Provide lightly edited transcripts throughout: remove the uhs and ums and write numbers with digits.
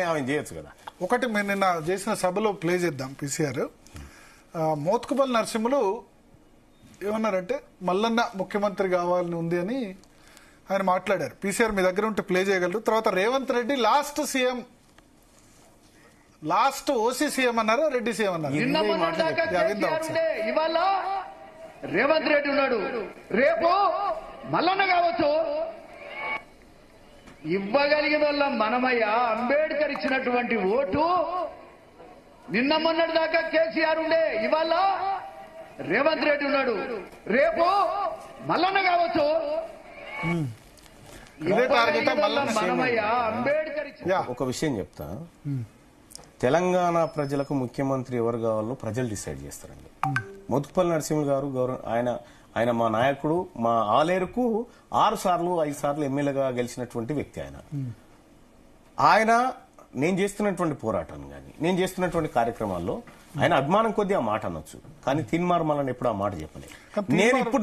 ఆమె చేయొచ్చు కదా. ఒకటి మేము నిన్న చేసిన సభలో ప్లే చేద్దాం. పీసీఆర్ మోత్కుపల్లి నరసింహులు ఏమన్నారంటే మల్లన్న ముఖ్యమంత్రి కావాలని ఉంది అని ఆయన మాట్లాడారు. పీసీఆర్ మీ దగ్గర ఉంటే ప్లే చేయగలరు. తర్వాత Revanth Reddy last CM, last OC CM అన్నారా రెడ్డి సీఎం అన్నారు. ఇవాళ రేవంత్ రెడ్డి ఉన్నాడు, రేపు మల్లన్న కావచ్చు. ఇవ్వగలిగిన వాళ్ళ మనమయ్య అంబేద్కర్ ఇచ్చినటువంటి ఓటు నిన్న మొన్నటి దాకా కేసీఆర్ ఉండే, ఇవాళ రేవంత్ రెడ్డి ఉన్నాడు, రేపు మల్లన్న కావచ్చు. మనమయ్య అంబేద్కర్ ఒక విషయం చెప్తా, తెలంగాణ ప్రజలకు ముఖ్యమంత్రి ఎవరు కావాలో ప్రజలు డిసైడ్ చేస్తారండి. మోత్కుపల్లి నరసింహులు గారు ఆయన మా నాయకుడు, మా ఆలేరుకు 6 సార్లు 5 సార్లు ఎమ్మెల్యేగా గెలిచినటువంటి వ్యక్తి. ఆయన నేను చేస్తున్నటువంటి పోరాటం కానీ నేను చేస్తున్నటువంటి కార్యక్రమాల్లో ఆయన అభిమానం కొద్దీ ఆ మాట అనొచ్చు, కానీ తిన్మార్ మళ్ళీ ఎప్పుడు ఆ మాట చెప్పలేదు.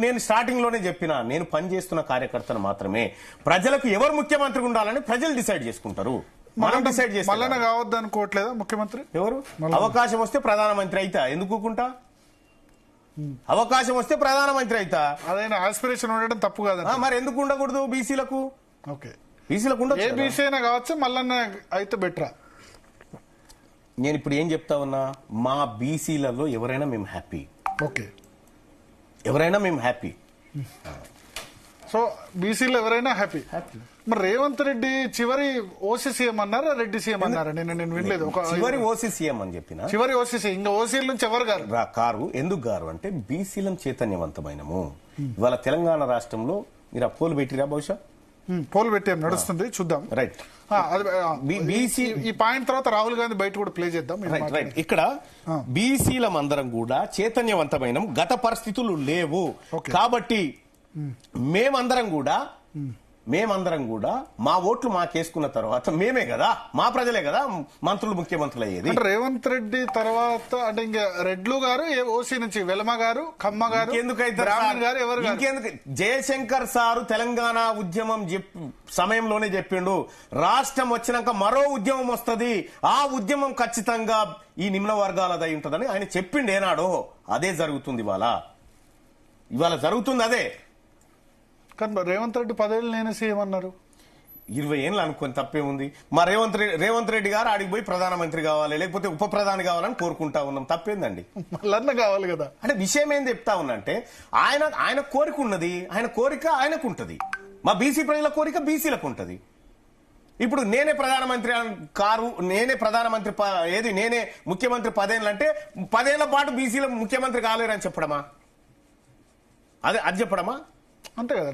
నేను స్టార్టింగ్ లోనే చెప్పినా, నేను పనిచేస్తున్న కార్యకర్తను మాత్రమే, ప్రజలకు ఎవరు ముఖ్యమంత్రి ఉండాలని ప్రజలు డిసైడ్ చేసుకుంటారు. మనం డిసైడ్ చేస్తాం. మల్లన్న కావద్దు అనుకోవట్లేదా ముఖ్యమంత్రి? ఎవరు అవకాశం వస్తే ప్రధానమంత్రి అయితా, ఎందుకుంటా? అవకాశం వస్తే ప్రధానమంత్రి అయితా, అదైనా ఆస్పిరేషన్ ఉండడం తప్పు కాదు. మరి ఎందుకు ఉండకూడదు? బీసీలకు ఏ బీసీ అయినా కావచ్చు, మల్లన్న అయితే బెటరా? నేను ఇప్పుడు ఏం చెప్తా ఉన్నా, మా బీసీలలో ఎవరైనా మేము హ్యాపీ. ఎవరైనా మేము హ్యాపీ. సో బీసీలో ఎవరైనా హ్యాపీ. మరి రేవంత్ రెడ్డి చివరి ఓసీ సీఎం అన్నారా రెడ్డి సీఎం అన్నారా? నేను వినలేదు. చివరి ఓసీ సీఎం అని చెప్పిన, చివరి ఓసీ సీఎం. ఇంకా ఓసీల నుంచి ఎవరు కారు ఎందుకు గారు అంటే బీసీలం చైతన్యవంతమైనము. ఇవాళ తెలంగాణ రాష్ట్రంలో మీరు ఆ పోలు పెట్టిరా, బహుశా పోల్ పెట్టారు, నడుస్తుంది, చూద్దాం. రైట్. బీసీ ఈ పాయింట్ తర్వాత రాహుల్ గాంధీ బయట కూడా ప్లే చేద్దాం. ఇక్కడ బీసీలం అందరం కూడా చైతన్యవంతమైన, గత పరిస్థితులు లేవు కాబట్టి మేమందరం కూడా మా ఓట్లు మాకేసుకున్న తర్వాత మేమే కదా, మా ప్రజలే కదా మంత్రులు ముఖ్యమంత్రులు అయ్యేది. రేవంత్ రెడ్డి తర్వాత అంటే ఇంకా రెడ్లు గారు ఓసీ నుంచి వెలమ గారు, కమ్మ గారు, ఇంకెందుకు? జయశంకర్ సారు తెలంగాణ ఉద్యమం సమయంలోనే చెప్పిండు, రాష్ట్రం వచ్చినాక మరో ఉద్యమం వస్తుంది, ఆ ఉద్యమం ఖచ్చితంగా ఈ నిమ్న వర్గాలదై ఉంటుందని ఆయన చెప్పిండు ఏనాడో. అదే జరుగుతుంది ఇవాళ జరుగుతుంది అదే. కానీ రేవంత్ రెడ్డి 10 ఏళ్ళు నేనే సీఎం అన్నారు. 20 ఏళ్ళు అనుకుని తప్పేముంది? మా రేవంత్ రెడ్డి గారు ఆడికి పోయి ప్రధానమంత్రి కావాలి, లేకపోతే ఉప ప్రధాని కావాలని కోరుకుంటా ఉన్నాం. తప్పేందండి? మళ్ళీ కావాలి కదా. అంటే విషయం ఏం చెప్తా ఉన్నంటే, ఆయన కోరిక ఉన్నది, ఆయన కోరిక ఆయనకు ఉంటది, మా బీసీ ప్రజల కోరిక బీసీలకు ఉంటది. ఇప్పుడు నేనే ప్రధానమంత్రి నేనే ప్రధానమంత్రి నేనే ముఖ్యమంత్రి 10 ఏళ్ళు అంటే 10 ఏళ్ల పాటు బీసీల ముఖ్యమంత్రి కాలేరని చెప్పడమా? అది చెప్పడమా? అంతే కదా.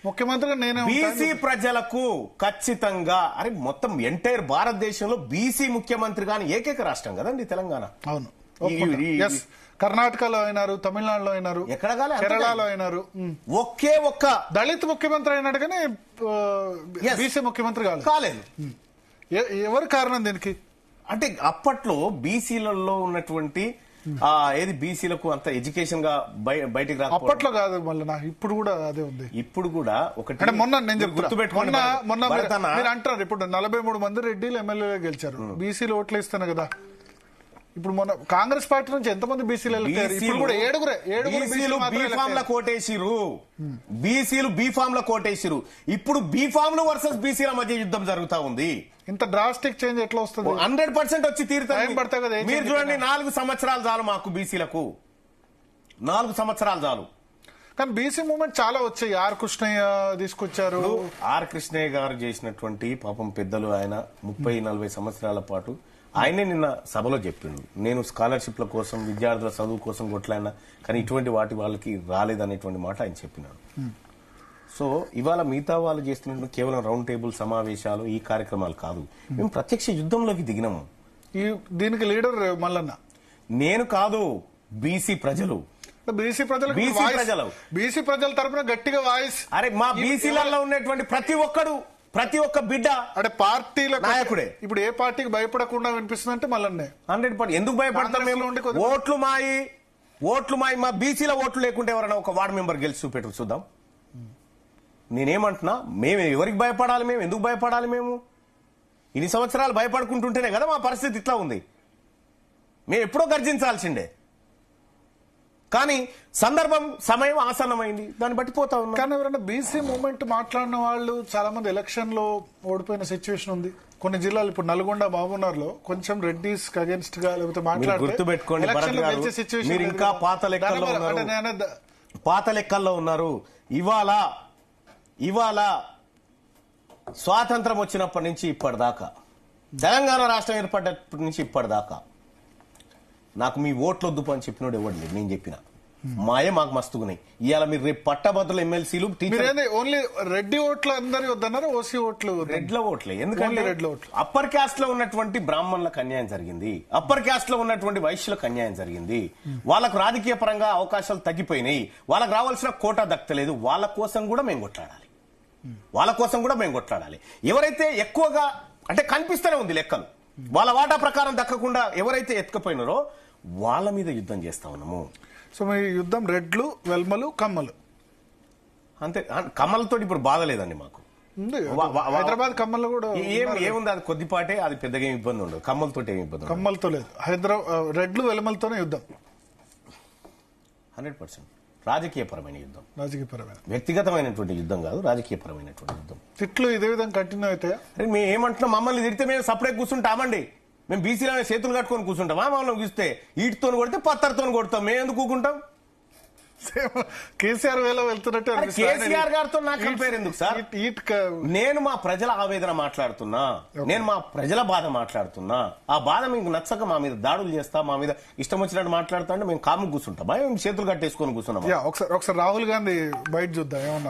ముఖ్యమంత్రిగా నేనే. బీసీ ప్రజలకు ఖచ్చితంగా మొత్తం ఎంటైర్ భారతదేశంలో బీసీ ముఖ్యమంత్రి గాని ఏకైక రాష్ట్రం కదండి తెలంగాణ. అవును, కర్ణాటకలో అయినారు, తమిళనాడులో అయినారు, ఎక్కడ కేరళలో అయినారు. ఒకే ఒక్క దళిత్ ముఖ్యమంత్రి అయినాడు కానీ బీసీ ముఖ్యమంత్రి కాలేదు. ఎవరు కారణం దీనికి? అంటే అప్పట్లో బీసీలలో ఉన్నటువంటి బీసీలకు అంత ఎడ్యుకేషన్ గా బయటికి రా. అప్పట్లో కాదు, మళ్ళీ ఇప్పుడు కూడా అదే ఉంది. ఇప్పుడు కూడా ఒకటి మొన్న నేను మొన్న మీరు అంటారు, ఇప్పుడు 43 మంది రెడ్డిలు ఎమ్మెల్యేలు గెలిచారు, బీసీలు ఓట్లు ఇస్తాను కదా. ఇప్పుడు మొన్న కాంగ్రెస్ పార్టీ నుంచి ఎంతమంది బీసీలు బీసీలు బీఫామ్ ల కోటేసిరు. ఇప్పుడు బీఫామ్ లు వర్సెస్ బీసీల మధ్య యుద్ధం జరుగుతా ఉంది. ఇంత డ్రాస్టిక్ చేంజ్ ఎట్లా వస్తుంది? 100% వచ్చి తీరుతుంది. మీరు చూడండి, 4 సంవత్సరాలు చాలు మాకు బీసీలకు, 4 సంవత్సరాలు చాలు. కానీ బీసీ మూవ్మెంట్ చాలా వచ్చాయి. ఆర్ కృష్ణయ్య తీసుకొచ్చారు. ఆర్ కృష్ణయ్య గారు చేసినటువంటి పాపం పెద్దలు, ఆయన 30-40 సంవత్సరాల పాటు ఆయనే నిన్న సభలో చెప్పిండు, నేను స్కాలర్షిప్ల కోసం విద్యార్థుల చదువు కోసం కొట్లాడినా కానీ ఇటువంటి వాళ్ళకి రాలేదనేటువంటి మాట ఆయన చెప్పినాడు. సో ఇవాళ మిగతా వాళ్ళు చేస్తున్న కేవలం రౌండ్ టేబుల్ సమావేశాలు, ఈ కార్యక్రమాలు కాదు, మేము ప్రత్యక్ష యుద్ధంలోకి దిగినాము. దీనికి లీడర్ మల్లన్న. నేను కాదు, బీసీ ప్రజలు. బీసీ ప్రజల తరఫున గట్టిగా వాయిస్. మా బీసీలలో ఉన్నటువంటి ప్రతి ఒక్క బిడ్డ అంటే పార్టీల నాయకుడే. ఇప్పుడు ఏ పార్టీకి భయపడకుండా వినిపిస్తుందంటే మళ్ళీ 100%. ఎందుకు భయపడతాం? ఓట్లు మాయి మా బీసీల ఓట్లు లేకుంటే ఎవరైనా ఒక వార్డు మెంబర్ గెలిచి చూపెట్టు చూద్దాం. నేనేమంటున్నా, మేము ఎవరికి భయపడాలి? మేము ఎందుకు భయపడాలి? మేము ఇన్ని సంవత్సరాలు భయపడుకుంటుంటేనే కదా మా పరిస్థితి ఇట్లా ఉంది. మేము ఎప్పుడో గర్జించాల్సిండే, కానీ సందర్భం సమయం ఆసన్నమైంది, దాన్ని బట్టి పోతా ఉన్నాం. కానీ ఎవరైనా బీసీ మూవ్మెంట్ మాట్లాడిన వాళ్ళు చాలా మంది ఎలక్షన్ లో ఓడిపోయిన సిచ్యువేషన్ ఉంది. కొన్ని జిల్లాలు ఇప్పుడు నల్గొండ, మహబూబ్నగర్లో కొంచెం రెడ్డిస్ అగేన్స్ట్ గా లేకపోతే గుర్తుపెట్టుకోండి భరత్ గారు, మీరు ఇంకా పాత లెక్కల్లో ఉన్నారు, పాత లెక్కల్లో ఉన్నారు. ఇవాళ స్వాతంత్రం వచ్చినప్పటి నుంచి ఇప్పటిదాకా, తెలంగాణ రాష్ట్రం ఏర్పడ్డప్పటి నుంచి ఇప్పటిదాకా నాకు మీ ఓట్లు వద్దు అని చెప్పినోడు ఎవడు లేదు. నేను చెప్పిన మాయే మాకు మస్తుగున్నాయి. ఇవాళ మీరు రేపు పట్టభద్రుల ఎమ్మెల్సీలు ఓన్లీ రెడ్డి ఓట్లు అందరి వద్దన్నారు, ఓసీ ఓట్లు రెడ్ల ఓట్లే. ఎందుకంటే రెడ్ల ఓట్లు అప్పర్ క్యాస్ట్ లో ఉన్నటువంటి బ్రాహ్మణులకు అన్యాయం జరిగింది, అప్పర్ క్యాస్ట్ లో ఉన్నటువంటి వైశ్యులకు అన్యాయం జరిగింది. వాళ్ళకు రాజకీయ పరంగా అవకాశాలు తగ్గిపోయినాయి, వాళ్ళకు రావాల్సిన కోటా దక్కలేదు. వాళ్ళ కోసం కూడా మేము కొట్లాడాలి. ఎవరైతే ఎక్కువగా అంటే కనిపిస్తూనే ఉంది లెక్కలు, వాళ్ళ వాటా ప్రకారం దక్కకుండా ఎవరైతే ఎత్తుకపోయినారో వాళ్ళ మీద యుద్ధం చేస్తా ఉన్నాము. సో మీ యుద్ధం రెడ్లు, వెల్మలు, కమ్మలు అంతే. కమ్మలతో ఇప్పుడు బాధ లేదండి మాకు. హైదరాబాద్ కమ్మలు కూడా ఏముంది, అది కొద్దిపాటే, అది పెద్దగా ఏమి ఇబ్బంది ఉండదు. కమ్మలతో ఏమి ఇబ్బంది, కమ్మలతో లేదు. రెడ్లు, వెల్మలతోనే యుద్ధం 100%. రాజకీయపరమైన యుద్ధం, వ్యక్తిగతమైనటువంటి యుద్ధం కాదు, రాజకీయపరమైనటువంటి యుద్ధం. తిట్లు ఇదే విధంగా కంటిన్యూ అవుతాయా? అరే మేము ఏమంటున్నాం, మమ్మల్ని తిడితే మేము సపరేట్ కూర్చుంటామండి. మేము బీసీలో చేతులు కట్టుకొని కూర్చుంటామా? మమ్మల్ని చూస్తే ఈటుతో కొడితే పత్తర్తో కొడతాం, మేము ఎందుకు కూకుంటాం? కేసీఆర్ వేలో వెళ్తున్నట్టు కేసీఆర్ గారితో నాకు కంపేర్ ఎందుకు సార్? నేను మా ప్రజల ఆవేదన మాట్లాడుతున్నా, నేను మా ప్రజల బాధ మాట్లాడుతున్నా. ఆ బాధ మీకు నచ్చక మా మీద దాడులు చేస్తా, మా మీద ఇష్టం వచ్చినట్టు మాట్లాడుతా అంటే మేము కాము కూర్చుంటామా? మేము చేతులు కట్టేసుకొని కూర్చున్నాం. ఒకసారి రాహుల్ గాంధీ బయట చూద్దాం ఏమన్నా.